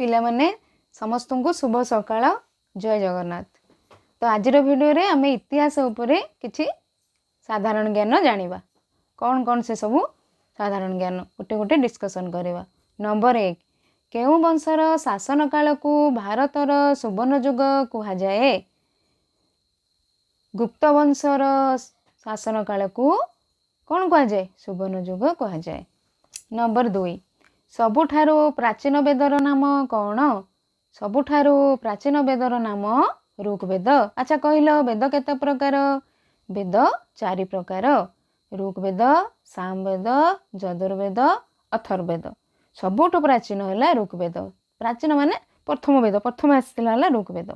पिला माने समस्त को शुभ सकाळ जय जगन्नाथ। तो आजिर भिडियो रे आमे इतिहास उपरे किछि साधारण ज्ञान जानिबा। कौन कौन से सब साधारण ज्ञान गोटे गोटे डिस्कशन करवा। नंबर 1 केउ वंशर शासन काल को भारतर सुवर्ण युग कहा जाए। गुप्त वंशर शासन काल को कौन कहा जाए सुवर्ण युग कहा जाए। नंबर 2 सबुठारु प्राचीन वेदर नाम कौन। सबुठारु प्राचीन वेदर नाम ऋग्वेद। अच्छा कहल वेद केते प्रकार। वेद 4 प्रकार। ऋग्वेद, सामवेद, यजुर्वेद, अथर्ववेद। सबुठ प्राचीन है ऋग्वेद। प्राचीन माने प्रथम वेद प्रथम आसला ऋग्वेद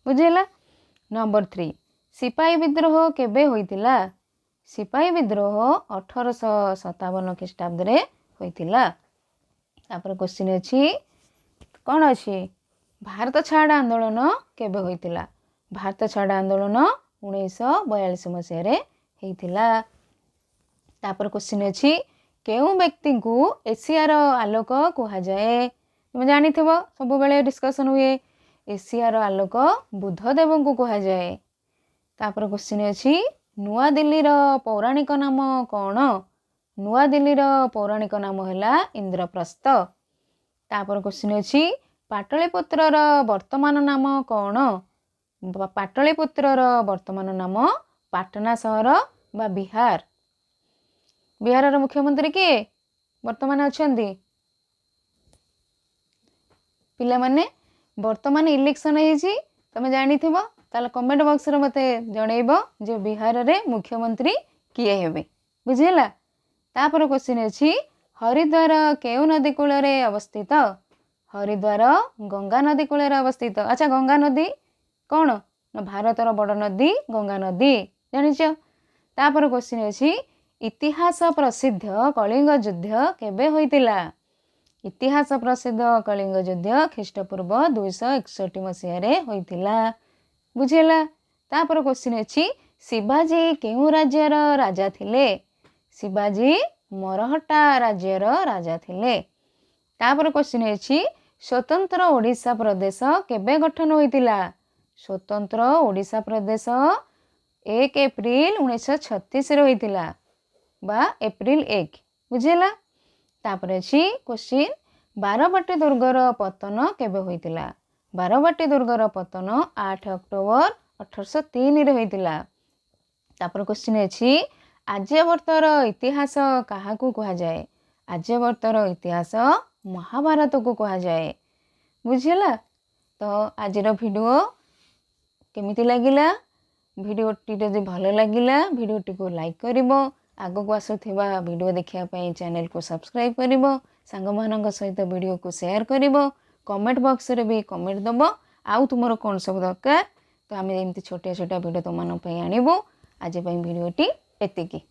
बुझेला। नंबर 3 सिपाही विद्रोह केबे होइतिला। सिपाही विद्रोह 1857 ख्रीष्टाब्द रे होइतिला। तापर क्वेश्चन अछि कौन अछि भारत छाड़ आंदोलन केबे होइतिला। भारत छाड़ आंदोलन 1942 मसीह रे हेइतिला। तापर क्वेश्चन अछि केउ व्यक्ति को एशियार आलोक कहा जाए। तुम जानी थबो सब बेले डिस्कशन हुए। एशियार आलोक बुद्धदेव को कहा जाए। तापर क्वेश्चन अछि नुआ दिल्ली रो पौराणिक नाम कौन। नुआ दिल्ली रो पौराणिक नाम हैला इंद्रप्रस्थ। तापर क्वेश्चन अछि पाटलिपुत्र रो वर्तमान नाम कौन। पाटलिपुत्र रो वर्तमान नाम पाटना शहर बा बिहार। बिहार रो मुख्यमंत्री के वर्तमान अछंती। पिला माने वर्तमान इलेक्शन हेछि तमे जानि थिबो ताले कमेंट बॉक्स रे मते जणैबो जे बिहार रे मुख्यमंत्री किए हेबे बुझिला। तापर क्वेश्चन अछि हरिद्वार केउ नदी कूल रे अवस्थित। हरिद्वार गंगा नदी कूल रे अवस्थित। अच्छा गंगा नदी कौन ना भारत रो बड़ नदी गंगा नदी जानिछ। तापर क्वेश्चन अछि इतिहास प्रसिद्ध कलिंग युद्ध केबे होइतिला। इतिहास प्रसिद्ध कलिंग युद्ध ख्रीष्टपूर्व 261 मसीह रे होइतिला बुझेला। तापर क्वेश्चन अछि शिवाजी केउ राज्यर राजा थिले। शिवाजी मरहट्टा राज्यर राजा थिले। तापर क्वेश्चन अछि स्वतंत्र ओडिशा प्रदेश केबे गठन होइतिला। स्वतंत्र ओडिशा प्रदेश 1 एप्रिल 1936 रे होइतिला बा एप्रिल 1 बुझेला। तापर अछि क्वेश्चन बारबाटी दुर्गर पतन केबे होइतिला। बारबाटी दुर्गर पतन 8 अक्टोबर 1803 रे होइतिला। तापर क्वेश्चन अछि आर्यवर्तर इतिहास काहाकू कहा जाए। आर्यवर्तर इतिहास महाभारत को कहा जाए बुझेला। तो आजिर वीडियो केमिति लागिला। वीडियो टी जदि भलो लागिला वीडियो टी को लाइक करिवो। आगो को आसुथिबा वीडियो देखिया पई चैनल को सब्सक्राइब करिवो। सांग मानक सहित वीडियो को शेयर करिवो। कमेंट बॉक्स रे भी कमेंट दबो आउ तुमरो कोन सब दरकार। तो आमे एमती छोटे छोटे वीडियो तुम मन पई आनिबो। आज पई वीडियो टी एतिकी।